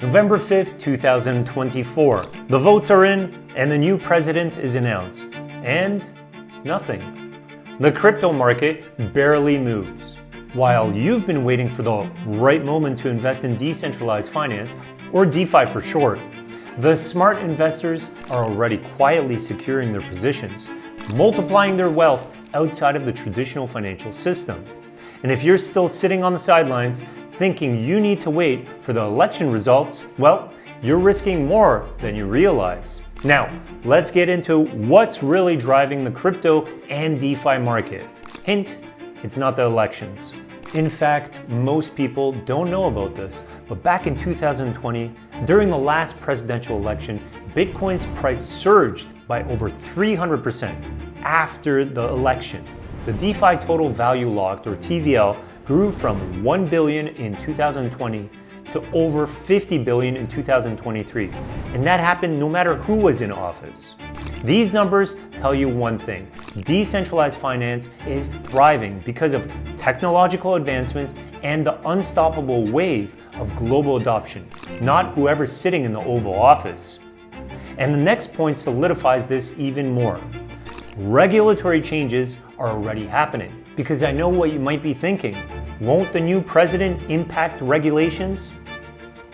November 5th, 2024. The votes are in and the new president is announced. And nothing. The crypto market barely moves. While you've been waiting for the right moment to invest in decentralized finance, or DeFi for short, the smart investors are already quietly securing their positions, multiplying their wealth outside of the traditional financial system. And if you're still sitting on the sidelines, thinking you need to wait for the election results, well, you're risking more than you realize. Now, let's get into what's really driving the crypto and DeFi market. Hint, it's not the elections. In fact, most people don't know about this, but back in 2020, during the last presidential election, Bitcoin's price surged by over 300% after the election. The DeFi total value locked, or TVL, grew from 1 billion in 2020 to over 50 billion in 2023. And that happened no matter who was in office. These numbers tell you one thing: decentralized finance is thriving because of technological advancements and the unstoppable wave of global adoption, not whoever's sitting in the Oval Office. And the next point solidifies this even more. Regulatory changes are already happening. Because I know what you might be thinking. Won't the new president impact regulations?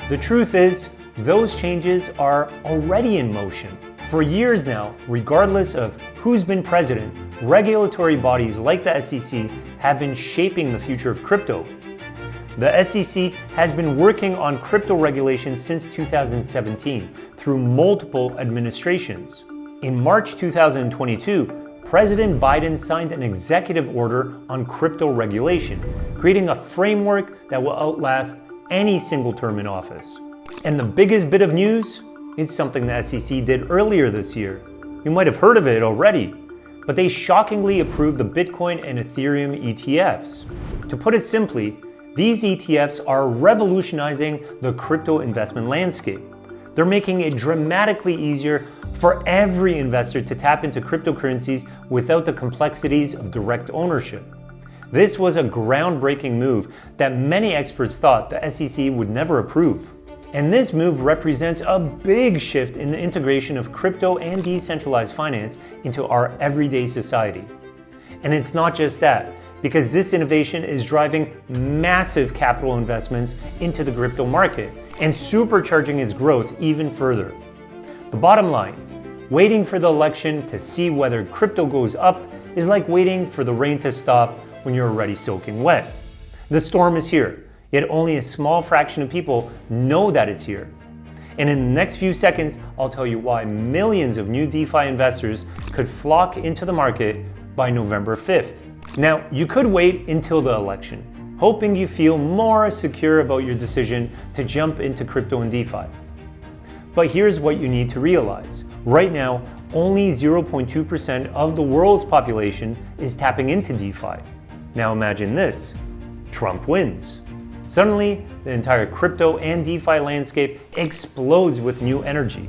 The truth is, those changes are already in motion. For years now, regardless of who's been president, regulatory bodies like the SEC have been shaping the future of crypto. The SEC has been working on crypto regulations since 2017 through multiple administrations. In March 2022, President Biden signed an executive order on crypto regulation, creating a framework that will outlast any single term in office. And the biggest bit of news is something the SEC did earlier this year. You might have heard of it already, but they shockingly approved the Bitcoin and Ethereum ETFs. To put it simply, these ETFs are revolutionizing the crypto investment landscape. They're making it dramatically easier for every investor to tap into cryptocurrencies without the complexities of direct ownership. This was a groundbreaking move that many experts thought the SEC would never approve. And this move represents a big shift in the integration of crypto and decentralized finance into our everyday society. And it's not just that, because this innovation is driving massive capital investments into the crypto market and supercharging its growth even further. The bottom line, waiting for the election to see whether crypto goes up is like waiting for the rain to stop when you're already soaking wet. The storm is here, yet only a small fraction of people know that it's here. And in the next few seconds, I'll tell you why millions of new DeFi investors could flock into the market by November 5th. Now, you could wait until the election, hoping you feel more secure about your decision to jump into crypto and DeFi. But here's what you need to realize. Right now, only 0.2% of the world's population is tapping into DeFi. Now imagine this: Trump wins. Suddenly, the entire crypto and DeFi landscape explodes with new energy.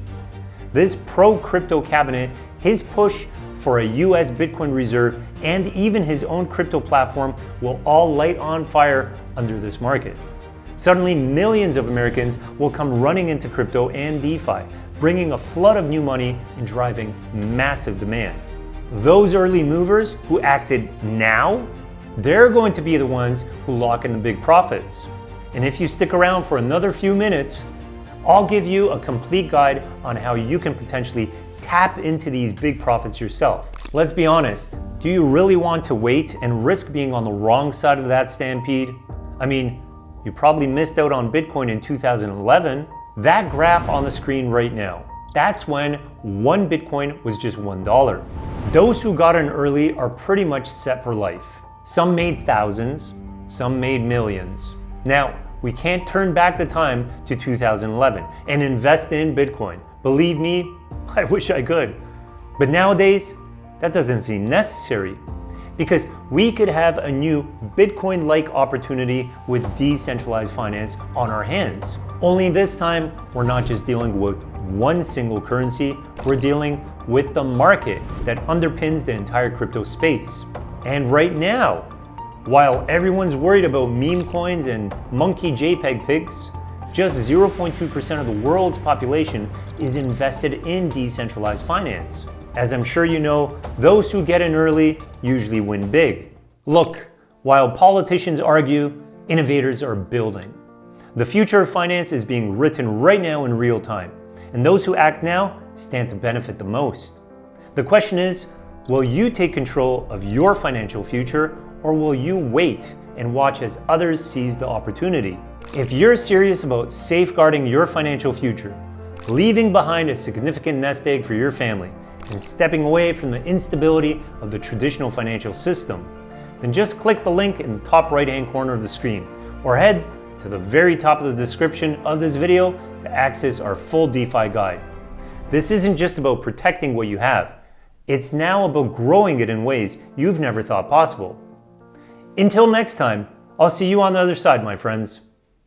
This pro-crypto cabinet, his push for a US Bitcoin reserve, and even his own crypto platform will all light on fire under this market. Suddenly, millions of Americans will come running into crypto and DeFi, bringing a flood of new money and driving massive demand. Those early movers who acted now, they're going to be the ones who lock in the big profits. And if you stick around for another few minutes, I'll give you a complete guide on how you can potentially tap into these big profits yourself. Let's be honest, do you really want to wait and risk being on the wrong side of that stampede? I mean, you probably missed out on Bitcoin in 2011. That graph on the screen right now, that's when one Bitcoin was just $1. Those who got in early are pretty much set for life. Some made thousands, some made millions. Now, we can't turn back the time to 2011 and invest in Bitcoin. Believe me, I wish I could. But nowadays, that doesn't seem necessary because we could have a new Bitcoin-like opportunity with decentralized finance on our hands. Only this time, we're not just dealing with one single currency, we're dealing with the market that underpins the entire crypto space. And right now, while everyone's worried about meme coins and monkey JPEG pics, just 0.2% of the world's population is invested in decentralized finance. As I'm sure you know, those who get in early usually win big. Look, while politicians argue, innovators are building. The future of finance is being written right now in real time, and those who act now stand to benefit the most. The question is, will you take control of your financial future, or will you wait and watch as others seize the opportunity? If you're serious about safeguarding your financial future, leaving behind a significant nest egg for your family, and stepping away from the instability of the traditional financial system, then just click the link in the top right-hand corner of the screen, or head to the very top of the description of this video to access our full DeFi guide. This isn't just about protecting what you have, it's now about growing it in ways you've never thought possible. Until next time, I'll see you on the other side, my friends.